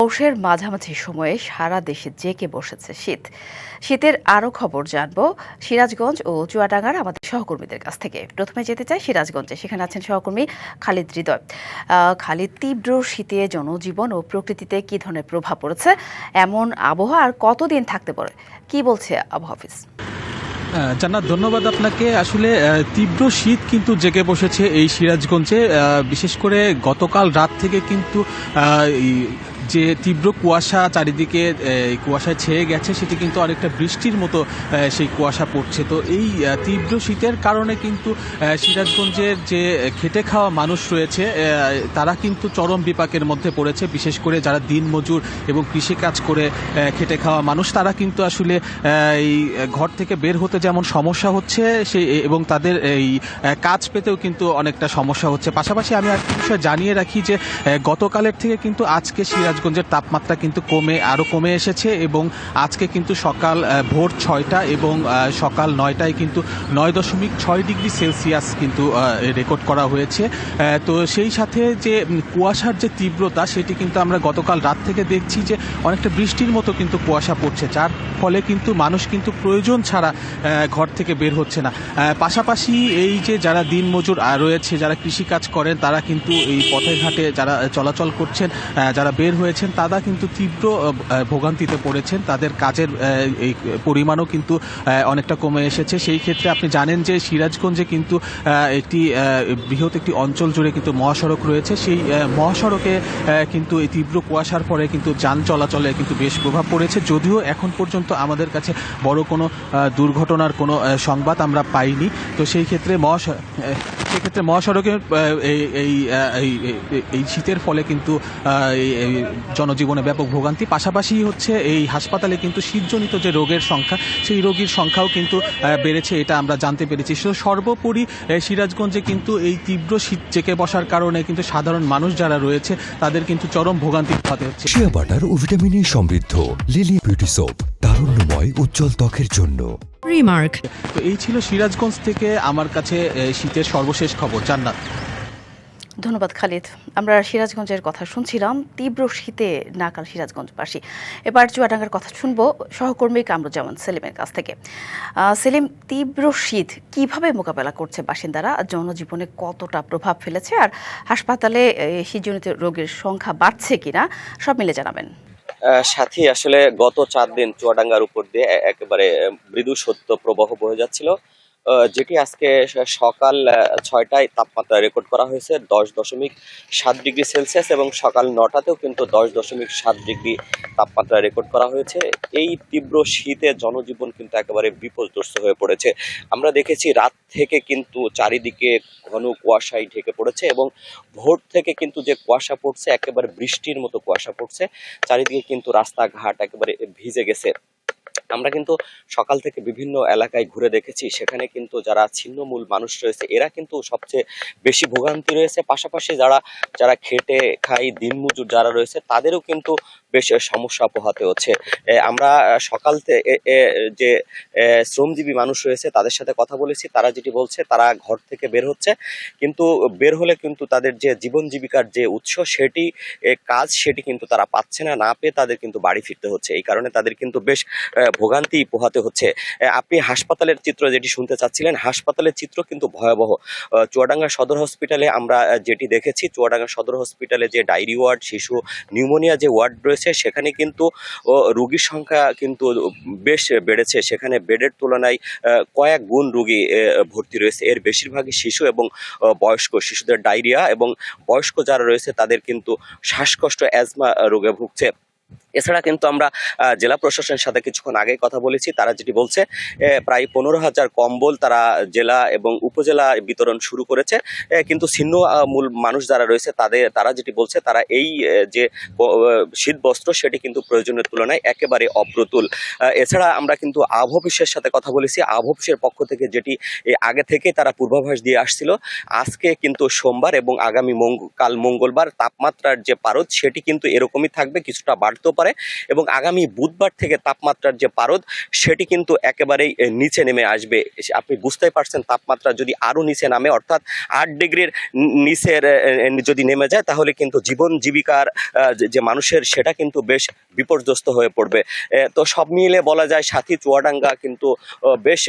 পৌষের মাঝামাঝি সময়ে সারা দেশে জেঁকে বসেছে শীত। শীতের আরও খবর জানবো সিরাজগঞ্জ ও চুয়াডাঙ্গার আমাদের সহকর্মীদের কাছ থেকে। প্রথমে যেতে চাই সিরাজগঞ্জে, সেখানে আছেন সহকর্মী খালিদ হৃদয়। খালিদ, তীব্র শীতে জনজীবন ও প্রকৃতিতে কী ধরনের প্রভাব পড়েছে, এমন আবহাওয়া আর কতদিন থাকতে পারে, কি বলছে আবহাওয়া অফিস? জান্নাত, ধন্যবাদ আপনাকে। আসলে তীব্র শীত কিন্তু জেগে বসেছে এই সিরাজগঞ্জে। বিশেষ করে গতকাল রাত থেকে কিন্তু যে তীব্র কুয়াশা চারিদিকে কুয়াশায় ছেয়ে গেছে, সেটি কিন্তু অনেকটা বৃষ্টির মতো সেই কুয়াশা পড়ছে। তো এই তীব্র শীতের কারণে কিন্তু সিরাজগঞ্জের যে খেটে খাওয়া মানুষ রয়েছে তারা কিন্তু চরম বিপাকের মধ্যে পড়েছে। বিশেষ করে যারা দিনমজুর এবং কৃষিকাজ করে খেটে খাওয়া মানুষ, তারা কিন্তু আসলে এই ঘর থেকে বের হতে যেমন সমস্যা হচ্ছে সেই এবং তাদের এই কাজ পেতেও কিন্তু অনেকটা সমস্যা হচ্ছে। পাশাপাশি আমি একটা বিষয় জানিয়ে রাখি যে গতকালের থেকে কিন্তু আজকে সিরাজগঞ্জের তাপমাত্রা কিন্তু আরও কমে এসেছে এবং আজকে কিন্তু সকাল ভোর 6টা এবং সকাল 9টায় কিন্তু 9.6 ডিগ্রি সেলসিয়াস কিন্তু রেকর্ড করা হয়েছে। তো সেই সাথে যে কুয়াশার যে তীব্রতা, সেটি কিন্তু আমরা গতকাল রাত থেকে দেখছি যে অনেকটা বৃষ্টির মতো কিন্তু কুয়াশা পড়ছে, যার ফলে কিন্তু মানুষ কিন্তু প্রয়োজন ছাড়া ঘর থেকে বের হচ্ছে না। পাশাপাশি এই যে যারা দিনমজুর রয়েছে, যারা কৃষিকাজ করেন, তারা কিন্তু এই পথে ঘাটে যারা চলাচল করছেন, যারা বের হয়েছেন, তারা কিন্তু তীব্র ভোগান্তিতে পড়েছেন। তাদের কাজের এই পরিমাণও কিন্তু অনেকটা কমে এসেছে। সেই ক্ষেত্রে আপনি জানেন যে সিরাজগঞ্জে কিন্তু একটি বৃহৎ একটি অঞ্চল জুড়ে কিন্তু মহাসড়ক রয়েছে। সেই মহাসড়কে কিন্তু এই তীব্র কুয়াশার পরে কিন্তু যান চলাচলে কিন্তু বেশ প্রভাব পড়েছে। যদিও এখন পর্যন্ত আমাদের কাছে বড় কোনো দুর্ঘটনার কোনো সংবাদ আমরা পাইনি। তো সেই ক্ষেত্রে মহাসড়কে এই শীতের ফলে কিন্তু জনজীবনে ব্যাপক ভোগান্তি। পাশাপাশি হচ্ছে এই হাসপাতালে কিন্তু শীতজনিত যে রোগের সংখ্যা, সেই রোগীর সংখ্যাও কিন্তু বেড়েছে, এটা আমরা জানতে পেরেছি। সর্বোপরি সিরাজগঞ্জে কিন্তু এই তীব্র শীত জেঁকে বসার কারণে কিন্তু সাধারণ মানুষ যারা রয়েছে তাদের কিন্তু চরম ভোগান্তি পোহাতে হচ্ছে। শিয়া বাটার ও ভিটামিনে সমৃদ্ধ লিলি বিউটি সোপ, তারুণ্যময় উজ্জ্বল ত্বকের জন্য। রিমার্ক। তো এই ছিল সিরাজগঞ্জ থেকে আমার কাছে শীতের সর্বশেষ খবর। জান্নাত। ধন্যবাদ খালিদ। আমরা সিরাজগঞ্জের কথা শুনছিলাম, তীব্র শীতে নাকাল সিরাজগঞ্জবাসী। এবার চুয়াডাঙ্গার কথা শুনবো সহকর্মী কামরুজ্জামান সেলিমের কাছ থেকে। সেলিম, তীব্র শীত কিভাবে মোকাবেলা করছে বাসিন্দারা, জনজীবনে কতটা প্রভাব ফেলেছে, আর হাসপাতালে শীতজনিত রোগের সংখ্যা বাড়ছে কিনা, সব মিলে জানাবেন। সাথী, আসলে গত 4 দিন চুয়াডাঙ্গার উপর দিয়ে একেবারে মৃদু শৈত্য প্রবাহ বয়ে যাচ্ছিল, যেটি আজকে সকাল 6টায় তাপমাত্রা রেকর্ড করা হয়েছে 10.7 ডিগ্রি সেলসিয়াস এবং সকাল 9টাতেও কিন্তু 10.7 ডিগ্রি তাপমাত্রা রেকর্ড করা হয়েছে। এই তীব্র শীতে জনজীবন কিন্তু একেবারে বিপর্যস্ত হয়ে পড়েছে। আমরা দেখেছি রাত থেকে কিন্তু চারিদিকে ঘন কুয়াশায় ঢেকে পড়েছে এবং ভোর থেকে কিন্তু যে কুয়াশা পড়ছে, একেবারে বৃষ্টির মতো কুয়াশা পড়ছে। চারিদিকে কিন্তু রাস্তাঘাট একেবারে ভিজে গেছে। আমরা কিন্তু সকাল থেকে বিভিন্ন এলাকায় ঘুরে দেখেছি, সেখানে কিন্তু যারা ছিন্নমূল মানুষ রয়েছে এরা কিন্তু সবচেয়ে বেশি ভোগান্তি রয়েছে। পাশাপাশি যারা খেটে খাই দিনমজুর যারা রয়েছে তাদেরও কিন্তু বেশ সমস্যা পোহাতে হচ্ছে। আমরা সকাল থেকে যে শ্রমজীবী মানুষ রয়েছে তাদের সাথে কথা বলেছি, তারা যেটি বলছে, তারা ঘর থেকে বের হচ্ছে, কিন্তু বের হলে কিন্তু তাদের যে জীবন জীবিকার যে উৎস সেটি কিন্তু তারা পাচ্ছে না, না পেয়ে তাদের কিন্তু বাড়ি ফিরতে হচ্ছে। এই কারণে তাদের কিন্তু বেশ ভোগান্তি পোহাতে হচ্ছে। আপনি হাসপাতালের চিত্র যেটি শুনতে চাচ্ছিলেন, হাসপাতালের চিত্র কিন্তু ভয়াবহ। চুয়াডাঙ্গা সদর হসপিটালে আমরা যেটি দেখেছি, চুয়াডাঙ্গা সদর হসপিটালে যে ডায়রি ওয়ার্ড, শিশু নিউমোনিয়া যে ওয়ার্ড রয়েছে, সেখানে কিন্তু রোগীর সংখ্যা কিন্তু বেশ বেড়েছে। সেখানে বেডের তুলনায় কয়েক গুণ রোগী ভর্তি রয়েছে। এর বেশিরভাগই শিশু এবং বয়স্ক। শিশুদের ডায়রিয়া এবং বয়স্ক যারা রয়েছে তাদের কিন্তু শ্বাসকষ্ট, অ্যাজমা রোগে ভুগছে। এছাড়া কিন্তু আমরা জেলা প্রশাসনের সাথে কিছুক্ষণ আগে কথা বলেছি, তারা যেটি বলছে প্রায় 15,000 কম্বল তারা জেলা এবং উপজেলা বিতরণ শুরু করেছে। কিন্তু ছিন্নমূল মানুষ যারা রয়েছে তারা যেটি বলছে, তারা এই যে শীত বস্ত্র সেটি কিন্তু প্রয়োজনের তুলনায় একেবারে অপ্রতুল। এছাড়া আমরা কিন্তু আবহাওয়া অফিসের সাথে কথা বলেছি, আবহাওয়া অফিসের পক্ষ থেকে যেটি আগে থেকে তারা পূর্বাভাস দিয়ে আসছিল, আজকে কিন্তু সোমবার এবং আগামী কাল মঙ্গলবার তাপমাত্রার যে পারদ সেটি কিন্তু এরকমই থাকবে, কিছুটা বাড়বে। বাড়তেও পারে এবং আগামী বুধবার থেকে তাপমাত্রার যে পারদ সেটি কিন্তু একেবারেই নিচে নেমে আসবে। আপনি বুঝতেই পারছেন, তাপমাত্রা যদি আরো নিচে নামে, অর্থাৎ 8 ডিগ্রির নিচের যদি নেমে যায়, তাহলে কিন্তু জীবন জীবিকার যে মানুষের সেটা কিন্তু বেশ বিপর্যস্ত হয়ে পড়বে। তো সব মিলে বলা যায় সাথী চুয়াডাঙ্গা কিন্তু বেশ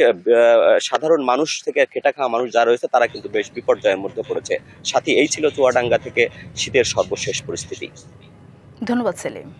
সাধারণ মানুষ থেকে খেটা খাওয়া মানুষ যারা রয়েছে তারা কিন্তু বেশ বিপর্যয়ের মধ্যে পড়েছে। সাথী, এই ছিল চুয়াডাঙ্গা থেকে শীতের সর্বশেষ পরিস্থিতি। ধন্যবাদ সেলিম।